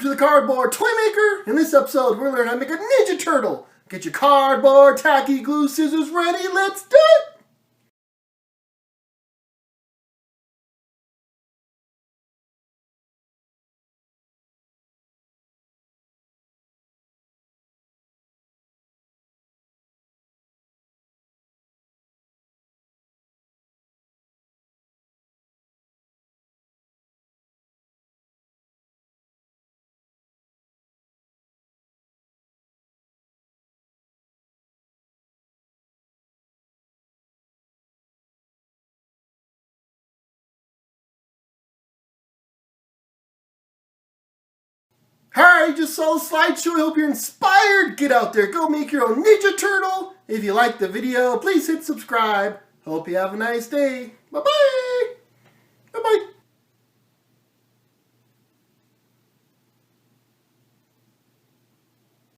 to the Cardboard Toy Maker. In this episode, we're learning how to make a Ninja Turtle. Get your cardboard, tacky, glue, scissors ready. Let's do it! Alright, you just saw the slideshow. I hope you're inspired. Get out there. Go make your own Ninja Turtle. If you liked the video, please hit subscribe. Hope you have a nice day. Bye-bye.